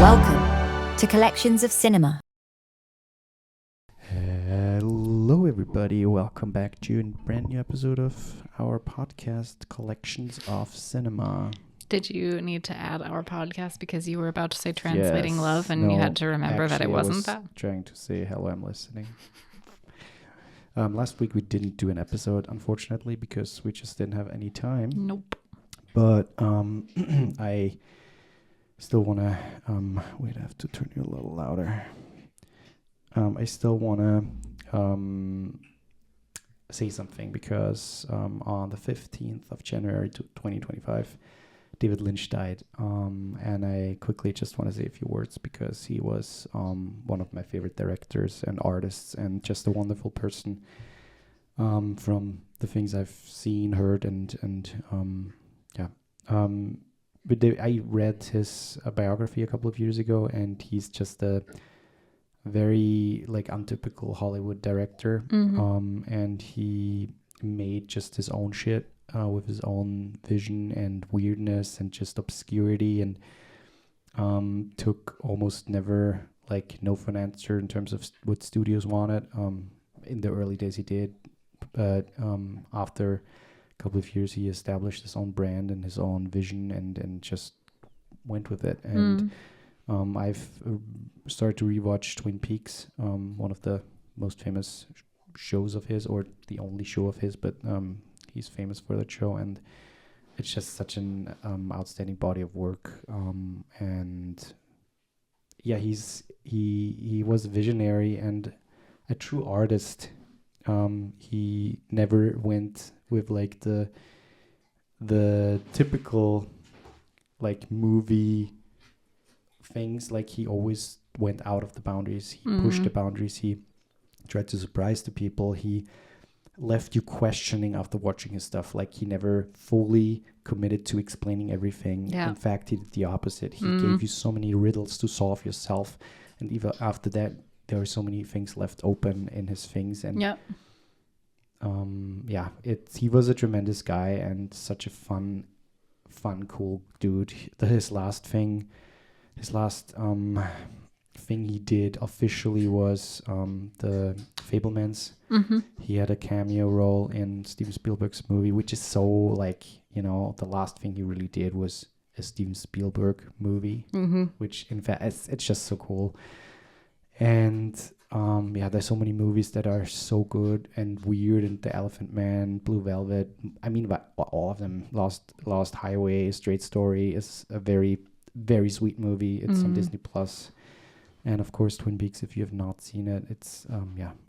Welcome to Collections of Cinema. Hello, everybody. Welcome back to a brand new episode of our podcast, Collections of Cinema. Did you need to add our podcast because you were about to say translating Yes. love and you had to remember that it wasn't that? Trying to say hello, I'm listening. Last week we didn't do an episode, unfortunately, because we just didn't have any time. Nope. But I still want to... wait, I have to turn you a little louder. I still want to say something because on the 15th of January 2025, David Lynch died. And I quickly just want to say a few words because he was one of my favorite directors and artists and just a wonderful person from the things I've seen, heard, and but I read his biography a couple of years ago, and he's just a very untypical Hollywood director. And he made just his own shit with his own vision and weirdness and just obscurity, and took almost never no for an answer in terms of what studios wanted. In the early days he did, but after a couple of years he established his own brand and his own vision and just went with it. And I've started to rewatch Twin Peaks, one of the most famous shows of his, or the only show of his, but he's famous for that show, and it's just such an outstanding body of work. And yeah, he was a visionary and a true artist. He never went with the typical movie things. He always went out of the boundaries. He pushed the boundaries. He tried to surprise the people. He left you questioning after watching his stuff. He never fully committed to explaining everything. In fact, he did the opposite. He gave you so many riddles to solve yourself, and even after that there are so many things left open in his things. And he was a tremendous guy and such a fun cool dude. His last thing he did officially was the Fabelmans. He had a cameo role in Steven Spielberg's movie, which is so the last thing he really did was a Steven Spielberg movie, which in fact it's just so cool. And there's so many movies that are so good and weird, and The Elephant Man, Blue Velvet, but all of them. Lost Highway, Straight Story is a very, very sweet movie. It's on Disney Plus. And of course, Twin Peaks, if you have not seen it, it's,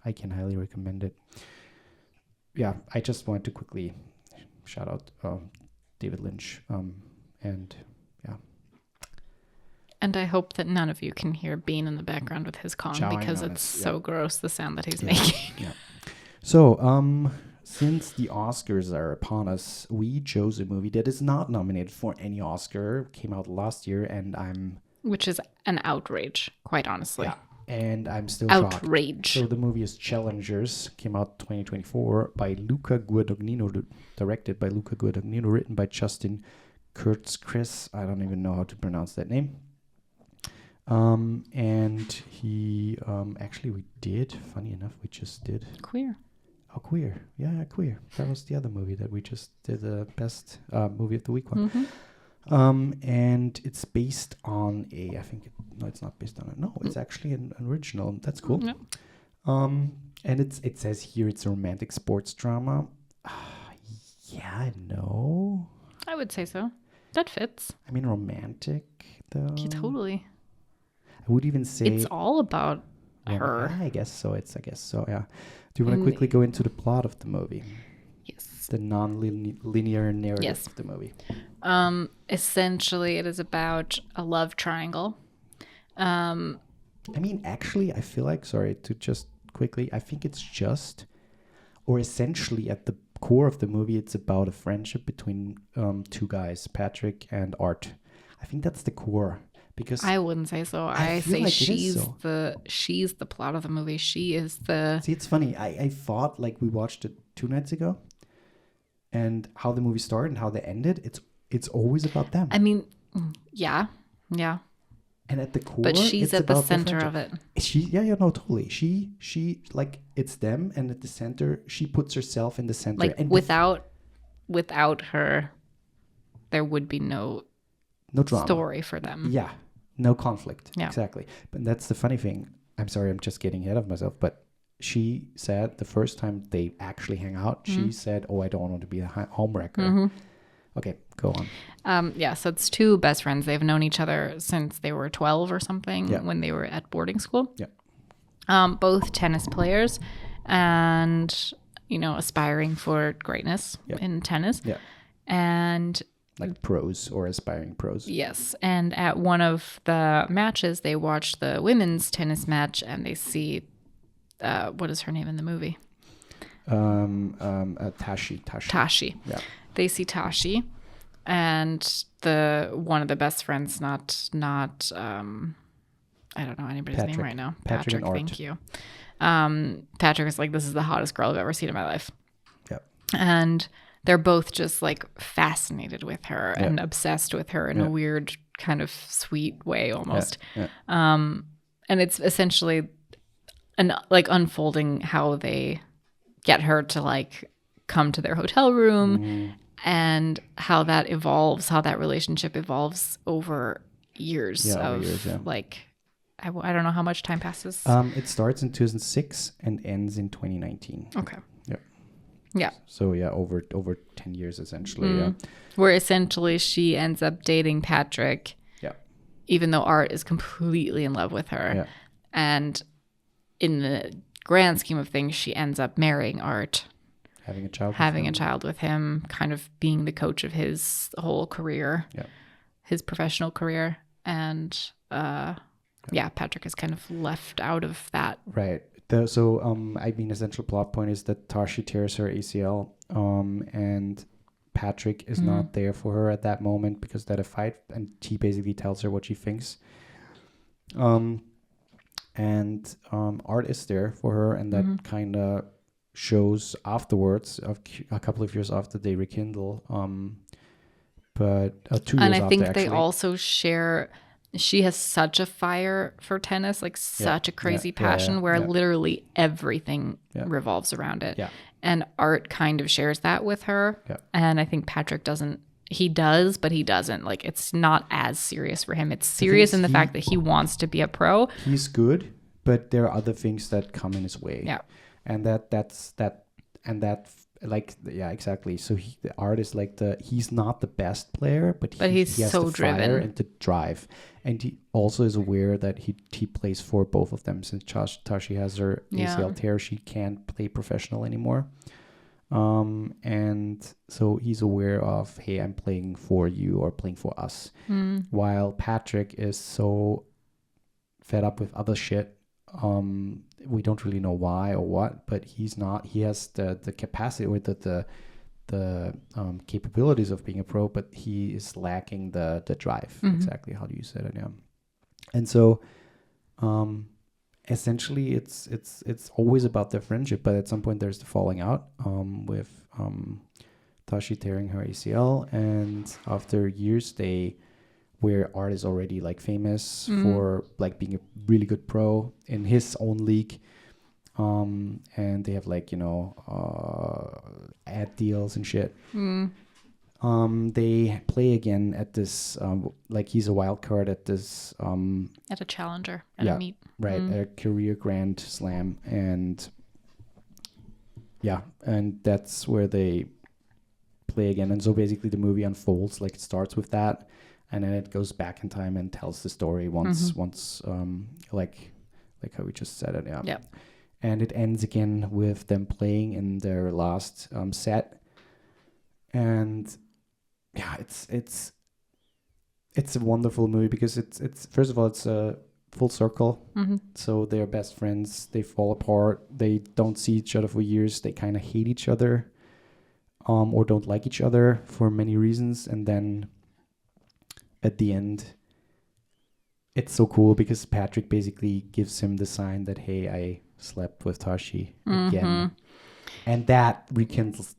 I can highly recommend it. Yeah, I just wanted to quickly shout out David Lynch. And I hope that none of you can hear Bean in the background with his Kong, because it's so gross, the sound that he's making. Yeah. So, since the Oscars are upon us, we chose a movie that is not nominated for any Oscar. Came out last year, and which is an outrage, quite honestly. Yeah, and I'm still outrage. Shocked. So the movie is Challengers, came out 2024 by Luca Guadagnino, directed by Luca Guadagnino, written by Justin Kurtzkris. I don't even know how to pronounce that name. And he funny enough, we just did Queer. Oh, Queer. Yeah, Queer. That was the other movie that we just did, the best movie of the week one. And it's based on it's not based on it. No, it's actually an original. That's cool. Yeah. And it says here it's a romantic sports drama. Yeah, no. I would say so. That fits. Romantic though. Yeah, totally. I would even say it's all about her. Yeah, I guess so. Yeah. Do you want to quickly go into the plot of the movie? Yes. The non-linear narrative of the movie. Essentially, it is about a love triangle. Actually, I feel like, sorry to just quickly, I think it's just, or essentially at the core of the movie, it's about a friendship between two guys, Patrick and Art. I think that's the core. Because I wouldn't say so. I say like she's the plot of the movie. She is the... See, it's funny. I thought we watched it 2 nights ago, and how the movie started and how they ended, it's always about them. Yeah. And at the core, but she's it's at the about center of it. No, totally. She like, it's them, and at the center, she puts herself in the center. Like, and without her, there would be no drama. Story for them. Yeah, no conflict. Yeah. Exactly. But that's the funny thing. I'm sorry, I'm just getting ahead of myself, but she said the first time they actually hang out, she said, "Oh, I don't want to be a homewrecker." Okay, go on. So it's two best friends. They've known each other since they were 12 or something, when they were at boarding school. Yeah. Both tennis players and, aspiring for greatness in tennis. Yeah. And like pros or aspiring pros. Yes. And at one of the matches, they watch the women's tennis match and they see, what is her name in the movie? Tashi. Tashi. Yeah. They see Tashi, and one of the best friends, not I don't know anybody's name right now. Patrick, thank you. Patrick is like, this is the hottest girl I've ever seen in my life. Yeah. And they're both just like fascinated with her and obsessed with her in a weird kind of sweet way almost. Yeah. And it's essentially unfolding how they get her to like come to their hotel room and how that evolves, how that relationship evolves over years like, I don't know how much time passes. It starts in 2006 and ends in 2019. Okay. Yeah. So over 10 years essentially. Yeah. Where essentially she ends up dating Patrick. Yeah. Even though Art is completely in love with her. Yeah. And in the grand scheme of things, she ends up marrying Art. Having a child with him, kind of being the coach of his whole career. Yeah. His professional career. And Patrick is kind of left out of that. Right. Essential plot point is that Tashi tears her ACL, and Patrick is not there for her at that moment because they had a fight, and he basically tells her what she thinks. And Art is there for her, and that kind of shows afterwards, a couple of years after they rekindle. But 2 years after, and I think actually. they also share. She has such a fire for tennis, like such a crazy passion where literally everything revolves around it. Yeah. And Art kind of shares that with her. Yeah. And I think Patrick doesn't. He does, but he doesn't. Like, it's not as serious for him. It's serious in the fact that he wants to be a pro. He's good, but there are other things that come in his way. Yeah. And exactly. So the Art is like he's not the best player, but he has so the driven fire and the drive. And he also is aware that he plays for both of them. Since Tashi has her ACL tear, she can't play professional anymore. And so he's aware of, hey, I'm playing for you or playing for us. While Patrick is so fed up with other shit. We don't really know why or what, but he's not. He has the capacity or the capabilities of being a pro, but he is lacking the drive. Exactly how do you say that? Yeah. And so, essentially, it's always about their friendship, but at some point there's the falling out. With Tashi tearing her ACL, and after years where Art is already like famous for like being a really good pro in his own league. And they have like, ad deals and shit. They play again at this, like he's a wild card at this. At a challenger, at a meet. Right, a career grand slam. And that's where they play again. And so basically the movie unfolds, like it starts with that. And then it goes back in time and tells the story once, like how we just said it. Yeah. Yep. And it ends again with them playing in their last set. And it's a wonderful movie because it's first of all, it's a full circle. So they're best friends. They fall apart. They don't see each other for years. They kind of hate each other, or don't like each other for many reasons. And then at the end, it's so cool because Patrick basically gives him the sign that, hey, I slept with Tashi again. And that rekindles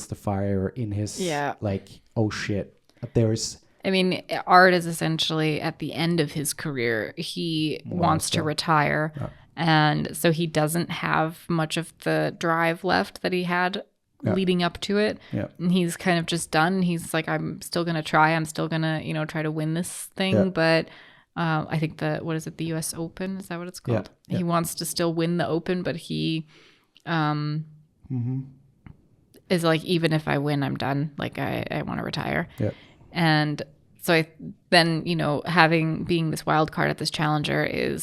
the fire in his like, oh shit, there's I mean, Art is essentially at the end of his career. He wants to retire. Yeah. And so he doesn't have much of the drive left that he had leading up to it. Yeah. And he's kind of just done. He's like, I'm still going to try. I'm still going to, try to win this thing. Yeah. But I think the US Open, is that what it's called? Yeah. He wants to still win the Open, but he is like, even if I win, I'm done. Like, I want to retire. Yeah. And so being this wild card at this challenger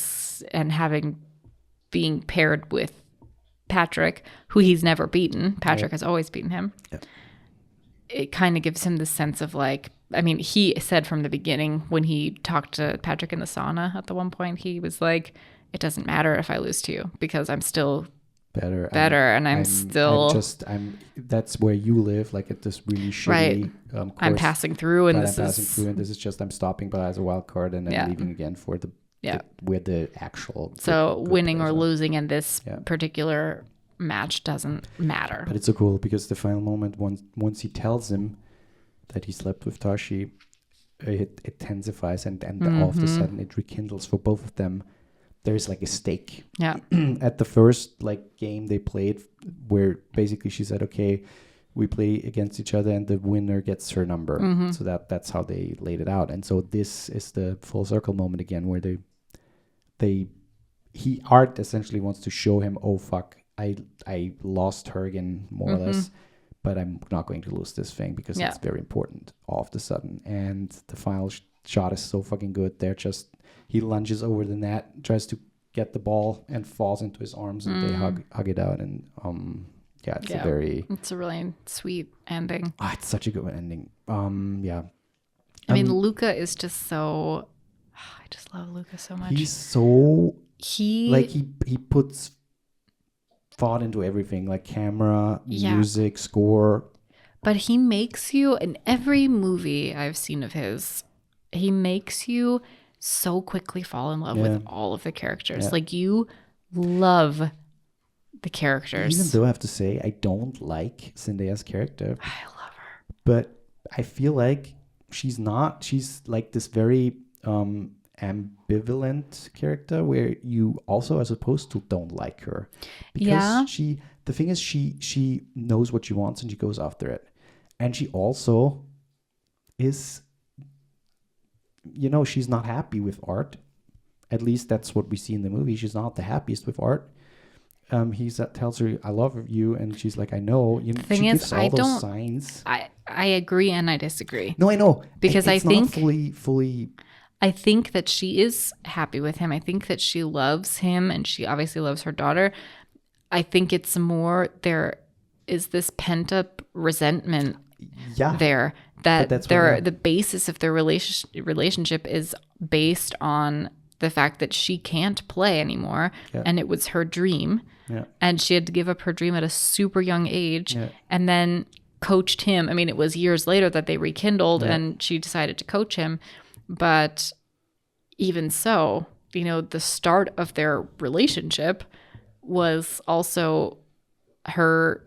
being paired with Patrick, who he's never beaten. Patrick has always beaten him. Yeah. It kind of gives him the sense of like, I mean, he said from the beginning when he talked to Patrick in the sauna at the one point, he was like, it doesn't matter if I lose to you because I'm still better and I'm that's where you live, like at this really shitty course. I'm passing through and this is just I'm stopping by as a wild card and then leaving again for where the actual good winning or losing in this particular match doesn't matter. But it's so cool because the final moment once he tells him that he slept with Tashi, it intensifies and all of a sudden it rekindles for both of them. There's like a stake. Yeah. At the first game they played, where basically she said, "Okay, we play against each other, and the winner gets her number." Mm-hmm. So that's how they laid it out. And so this is the full circle moment again, where Art essentially wants to show him, "Oh fuck, I lost her again, more or less, but I'm not going to lose this thing because it's very important all of a sudden." And the final shot is so fucking good. He lunges over the net, tries to get the ball, and falls into his arms, and they hug it out. And it's a really sweet ending. It's such a good ending. I mean, Luca is just so. I just love Luca so much. He's so he puts thought into everything, like camera, music, score. But he makes you, in every movie I've seen of his, he makes you so quickly fall in love with all of the characters. Yeah. Like, you love the characters. Even though I have to say, I don't like Zendaya's character. I love her. But I feel like she's like this very ambivalent character where you also are supposed to don't like her. Because the thing is, she knows what she wants and she goes after it. And she also is, she's not happy with Art. At least that's what we see in the movie. She's not the happiest with Art. He tells her, "I love you," and she's like, "I know." The thing she gives all those signs. I agree and I disagree. No, I know, because I think not fully. I think that she is happy with him. I think that she loves him, and she obviously loves her daughter. I think it's more there is this pent up resentment. There that the basis of their relationship is based on the fact that she can't play anymore, and it was her dream, and she had to give up her dream at a super young age, and then coached him. I mean, it was years later that they rekindled, and she decided to coach him, but even so, the start of their relationship was also her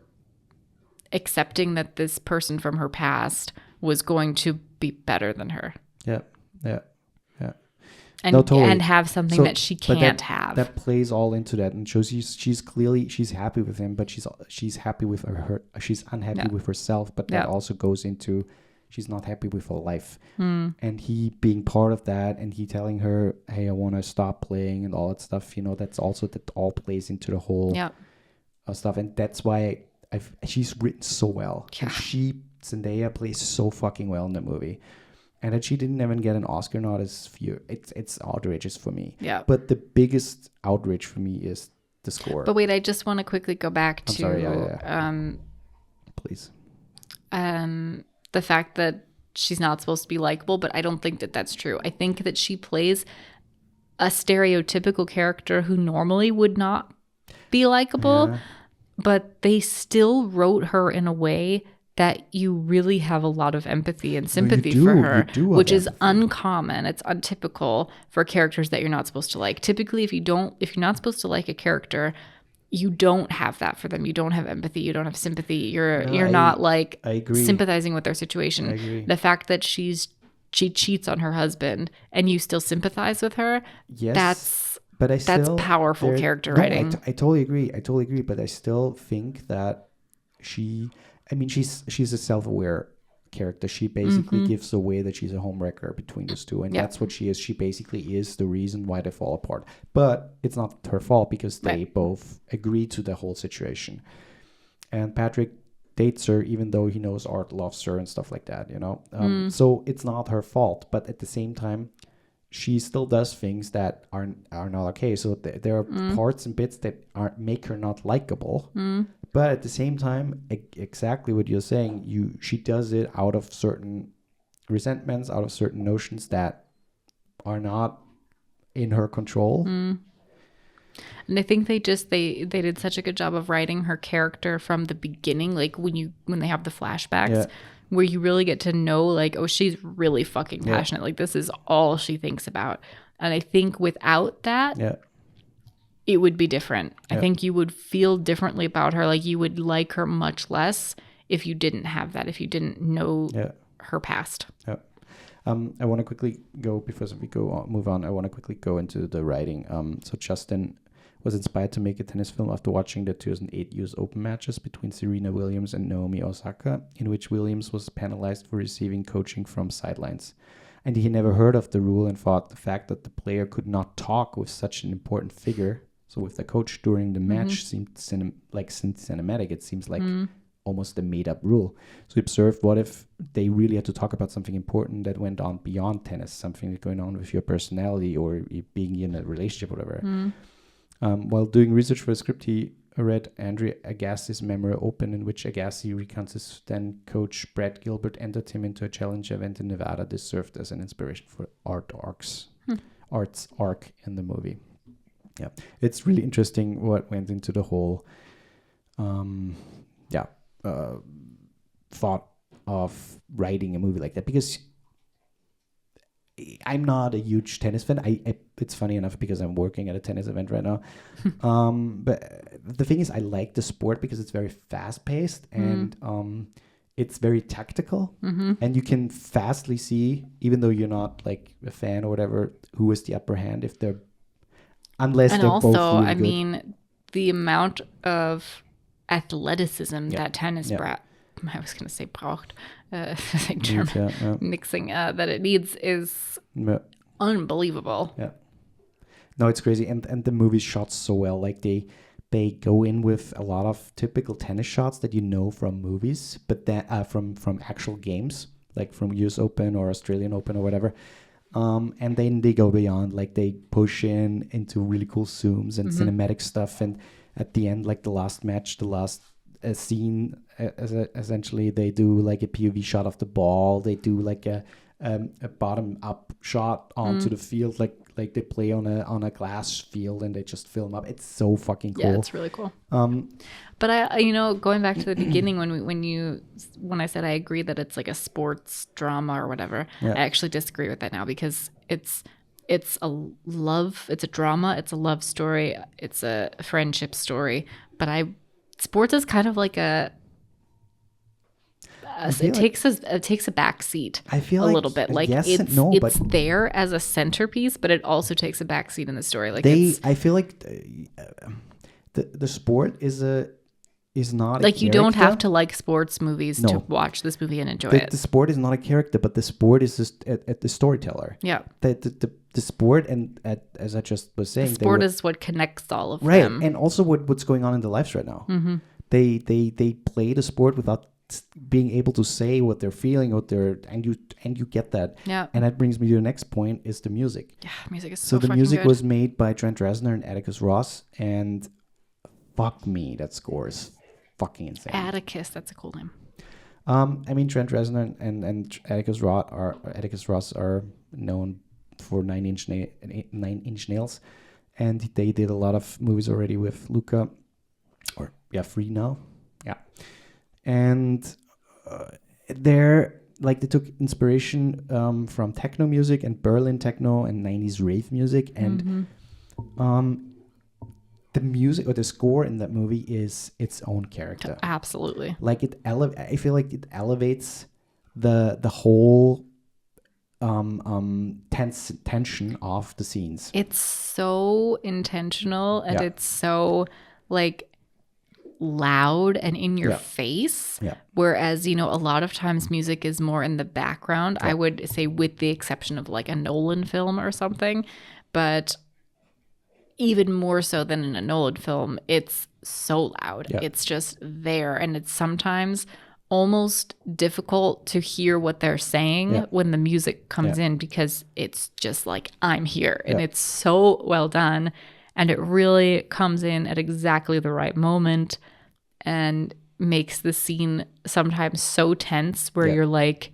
accepting that this person from her past was going to be better than her. Yeah. And, totally. And have something that she can't have. That plays all into that and shows she's clearly happy with him, but she's happy with her. She's unhappy with herself, but that also goes into she's not happy with her life. And he being part of that, and he telling her, "Hey, I want to stop playing," and all that stuff. That's also that all plays into the whole stuff, and that's why she's written so well. Yeah. And Zendaya plays so fucking well in the movie. And that she didn't even get an Oscar nod is it's outrageous for me. Yeah. But the biggest outrage for me is the score. But wait, I just want to quickly go back to please. The fact that she's not supposed to be likable, but I don't think that that's true. I think that she plays a stereotypical character who normally would not be likable. But they still wrote her in a way that you really have a lot of empathy and sympathy for her, which is uncommon. It's untypical for characters that you're not supposed to like. Typically, if you're not supposed to like a character, you don't have that for them. You don't have empathy. You don't have sympathy. You're not sympathizing with their situation. The fact that she's she cheats on her husband and you still sympathize with her. Yes, that's powerful character writing. I totally agree. But I still think that she's a self-aware character. She basically gives away that she's a homewrecker between those two, and that's what she is. She basically is the reason why they fall apart. But it's not her fault because they both agree to the whole situation. And Patrick dates her even though he knows Art loves her and stuff like that, so it's not her fault, but at the same time she still does things that are not okay. So there are parts and bits that make her not likable, but at the same time, exactly what you're saying, she does it out of certain resentments, out of certain notions that are not in her control. And I think they did such a good job of writing her character from the beginning, like when they have the flashbacks, where you really get to know, like, oh, she's really fucking passionate. Like, this is all she thinks about. And I think without that, it would be different. I think you would feel differently about her. Like, you would like her much less if you didn't have that, if you didn't know her past. I want to quickly go, before we move on, I want to quickly go into the writing. So Justin was inspired to make a tennis film after watching the 2008 US Open matches between Serena Williams and Naomi Osaka, in which Williams was penalized for receiving coaching from sidelines. And he never heard of the rule and thought the fact that the player could not talk with such an important figure, so with the coach during the match, seemed cinematic. It seems like almost a made-up rule. So he observed, what if they really had to talk about something important that went on beyond tennis, something going on with your personality or being in a relationship or whatever. While doing research for a script, he read Andre Agassi's memoir Open, in which Agassi recounts his then coach Brad Gilbert entered him into a challenge event in Nevada. This served as an inspiration for Art's arc in the movie. Yeah, it's really interesting what went into the whole thought of writing a movie like that, because I'm not a huge tennis fan. It's funny enough because I'm working at a tennis event right now. But the thing is, I like the sport because it's very fast paced and it's very tactical, and you can fastly see, even though you're not like a fan or whatever, who is the upper hand unless they're both really good. Mean, the amount of athleticism that tennis I was going to say braucht, like German mixing, that it needs is unbelievable. Yeah. No, it's crazy. And the movie's shot so well. Like they go in with a lot of typical tennis shots that you know from movies, but then from actual games, like from US Open or Australian Open or whatever. And then they go beyond, like they push into really cool zooms and cinematic stuff. And at the end, like the last match, the last scene, essentially they do like a POV shot of the ball. They do like a bottom up shot onto the field, like they play on a glass field and they just film up. It's so fucking cool. Yeah, it's really cool. But I going back to the beginning when I said I agree that it's like a sports drama or whatever, I actually disagree with that now, because it's a drama, it's a love story, it's a friendship story, but sports is kind of like it takes a back seat. I feel a little bit like it's there as a centerpiece, but it also takes a back seat in the story. Like I feel like the sport is not like you don't have to like sports movies to watch this movie and enjoy it. The sport is not a character, but the sport is just at the storyteller. Yeah. The sport, and as I just was saying, the sport is what connects all of them. Right, and also what's going on in their lives right now. They play the sport without being able to say what they're feeling, and you get that. Yeah. And that brings me to the next point, is the music. Yeah, music is so the music was made by Trent Reznor and Atticus Ross, and fuck me, that score is fucking insane. Atticus, that's a cool name. Trent Reznor and Atticus Ross are known for 9 Inch Nails, and they did a lot of movies already with Luca, Free now, and they took inspiration from techno music and Berlin techno and 90s rave music, and the music or the score in that movie is its own character. Absolutely. Like I feel like it elevates the whole tension of the scenes. It's so intentional and it's so like loud and in your face. Yeah. Whereas, a lot of times music is more in the background. I would say with the exception of like a Nolan film or something. But even more so than in a Nolan film, it's so loud. Yeah. It's just there. And it's sometimes almost difficult to hear what they're saying when the music comes in, because it's just like, I'm here. And it's so well done. And it really comes in at exactly the right moment and makes the scene sometimes so tense where you're like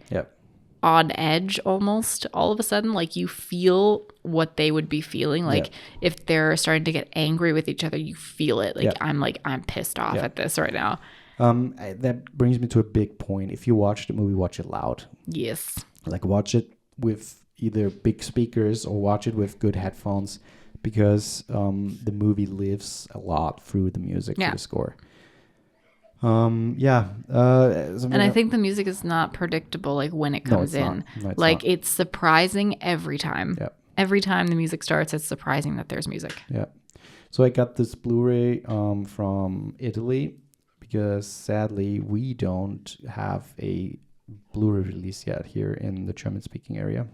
on edge almost all of a sudden. Like you feel what they would be feeling. Like if they're starting to get angry with each other, you feel it. Like I'm pissed off at this right now. That brings me to a big point. If you watch the movie, watch it loud. Yes. Like watch it with either big speakers or watch it with good headphones, because the movie lives a lot through the music, through the score. And I think the music is not predictable, like when it comes in. No, it's like not. It's surprising every time. Yeah. Every time the music starts, it's surprising that there's music. Yeah. So I got this Blu-ray from Italy, because sadly we don't have a Blu-ray release yet here in the German-speaking area,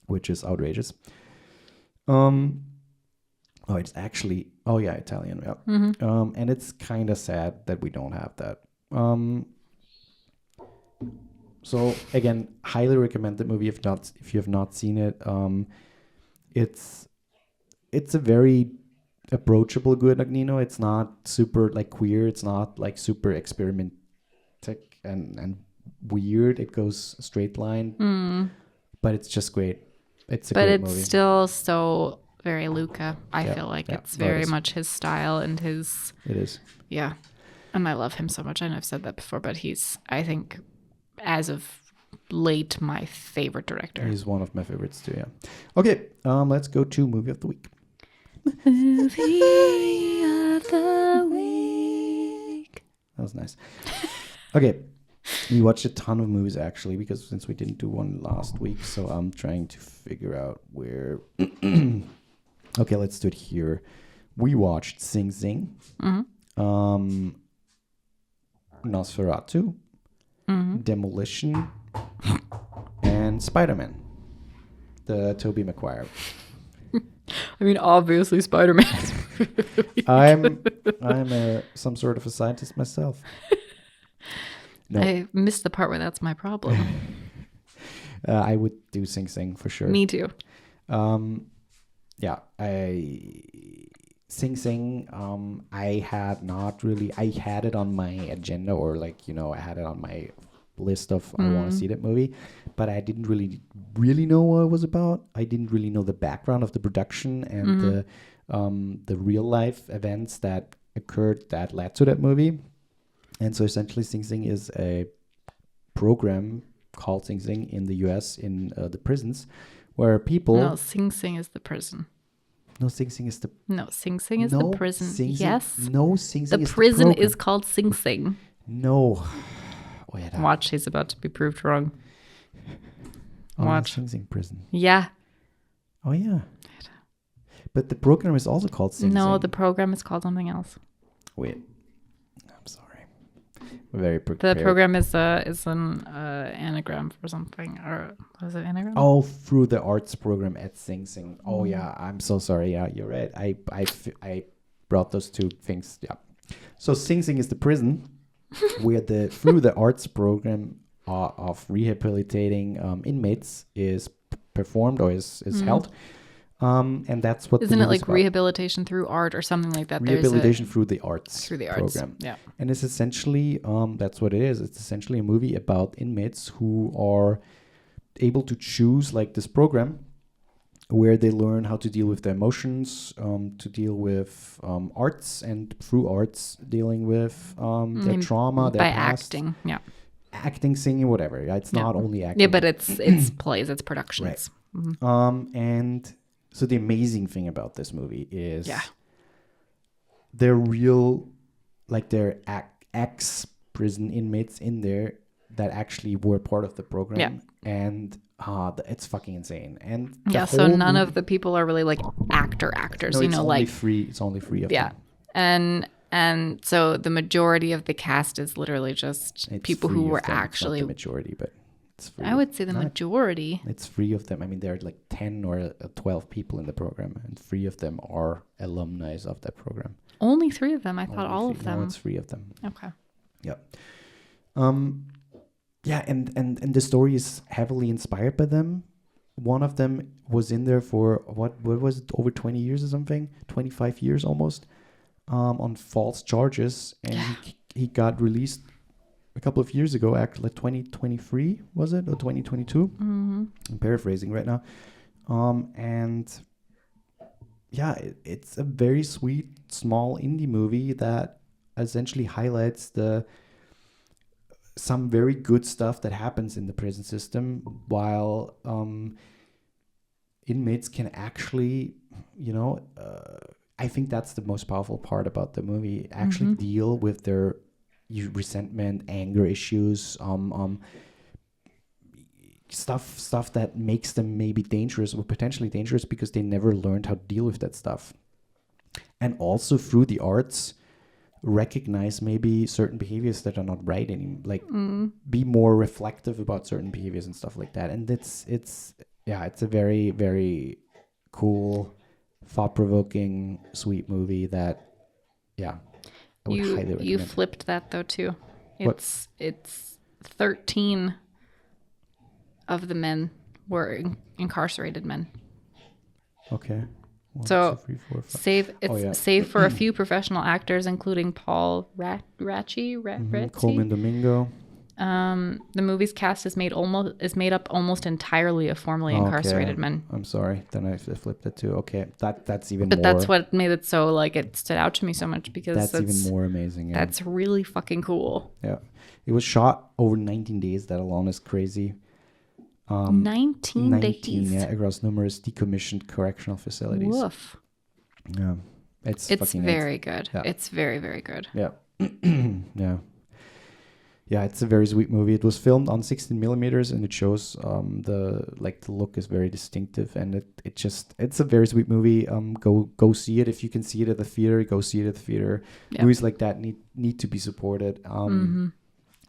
which is outrageous. It's actually Italian. Yeah. Mm-hmm. And it's kind of sad that we don't have that. So again, highly recommend the movie if you have not seen it. It's a very approachable Guadagnino. It's not super like queer. It's not like super experimental and weird. It goes straight line, but it's just great. It's a great movie. But it's still so very Luca. I feel like it's very much his style and his. It is. Yeah, and I love him so much. I know I've said that before, but he's, I think, as of late, my favorite director. He's one of my favorites too. Yeah. Okay, let's go to movie of the week. Movie of the week. That was nice. Okay, we watched a ton of movies actually, because since we didn't do one last week, so I'm trying to figure out where. Okay, let's do it here. We watched Sing Sing, Nosferatu, Demolition, and Spider-Man, the Tobey Maguire. I mean, obviously, Spider-Man. I'm some sort of a scientist myself. No. I missed the part where that's my problem. I would do Sing Sing for sure. Me too. Sing Sing, I had it on my agenda, or I had it on my list of I want to see that movie, but I didn't really know what it was about. I didn't really know the background of the production and the real life events that occurred that led to that movie. And so essentially Sing Sing is a program called Sing Sing in the US in the prisons, where people... No, Sing Sing is the prison. No, Sing Sing is the... No, Sing Sing is the prison. Yes. No, Sing Sing is the prison. The prison is called Sing Sing. No. Watch, he's about to be proved wrong. Watch. Sing Sing prison. Yeah. Oh, yeah. But the program is also called Sing Sing. No, the program is called something else. Wait. I'm sorry. We're very prepared. The program is an anagram for something. Or was it anagram? Oh, through the arts program at Sing Sing. Oh, yeah. I'm so sorry. Yeah, you're right. I brought those two things. Yeah. So Sing Sing is the prison where through the arts program of rehabilitating inmates is performed or is held. And that's what isn't it like rehabilitation through art or something like that? Rehabilitation through the arts program. Yeah. And it's essentially that's what it is. It's essentially a movie about inmates who are able to choose like this program where they learn how to deal with their emotions, to deal with arts, and through arts dealing with their trauma, their past. Acting, yeah. Acting, singing, whatever. Yeah, it's not only acting. Yeah, but it's plays, it's productions. Right. Mm-hmm. And so the amazing thing about this movie is they're real, like they're ex-prison inmates in there that actually were part of the program. Yeah. And it's fucking insane. And so none of the people are really like actors. No, you know, like it's only three of them. And so the majority of the cast is literally just people who were actually it's not the majority, but it's free. I would say the majority. It's 3 of them. I mean, there are like 10 or 12 people in the program, and 3 of them are alumni of that program. Only 3 of them. I thought all of them. No, it's 3 of them. Okay. Yeah. Yeah, and the story is heavily inspired by them. One of them was in there for what was it, over 20 years or something, 25 years almost, on false charges, and he got released a couple of years ago, actually, like 2023 was it, or 2022? Mm-hmm. I'm paraphrasing right now, and yeah, it's a very sweet small indie movie that essentially highlights some very good stuff that happens in the prison system, while inmates can actually, I think that's the most powerful part about the movie, actually deal with their resentment, anger issues, stuff that makes them maybe dangerous or potentially dangerous because they never learned how to deal with that stuff. And also through the arts, recognize maybe certain behaviors that are not right anymore, like be more reflective about certain behaviors and stuff like that. And it's a very, very cool, thought-provoking, sweet movie that I would highly recommend. You flipped that though too. It's 13 of the men were incarcerated men. Okay. So, save for a few professional actors, including Paul Ratchie, Coleman Domingo. The movie's cast is made up almost entirely of formerly incarcerated men. I'm sorry, then I flipped it too. Okay, that's even. But more. That's what made it so like it stood out to me so much because that's even more amazing. Yeah. That's really fucking cool. Yeah, it was shot over 19 days. That alone is crazy. 19 days. Yeah, across numerous decommissioned correctional facilities. Woof. Yeah, it's very good. Yeah. It's very, very good. Yeah, yeah, it's a very sweet movie. It was filmed on 16 millimeters, and it shows the look is very distinctive, and it's a very sweet movie. Go see it if you can see it at the theater. Go see it at the theater. Yep. Movies like that need to be supported.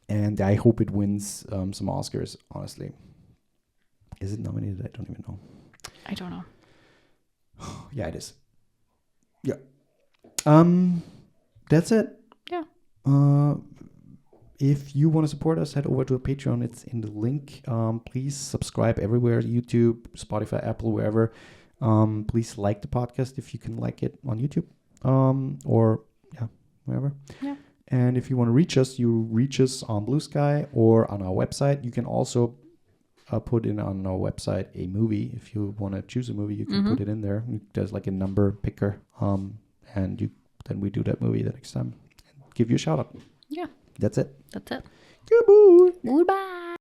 And I hope it wins some Oscars. Honestly. Is it nominated? I don't even know. I don't know. Yeah, it is. Yeah. That's it. Yeah. If you want to support us, head over to our Patreon. It's in the link. Please subscribe everywhere, YouTube, Spotify, Apple, wherever. Please like the podcast if you can like it on YouTube. Or wherever. Yeah. And if you want to reach us, you reach us on Blue Sky or on our website. You can also put in on our website a movie. If you want to choose a movie, you can put it in there. There's like a number picker, and then we do that movie the next time and give you a shout out. Yeah. That's it. That's it. Goodbye. Goodbye.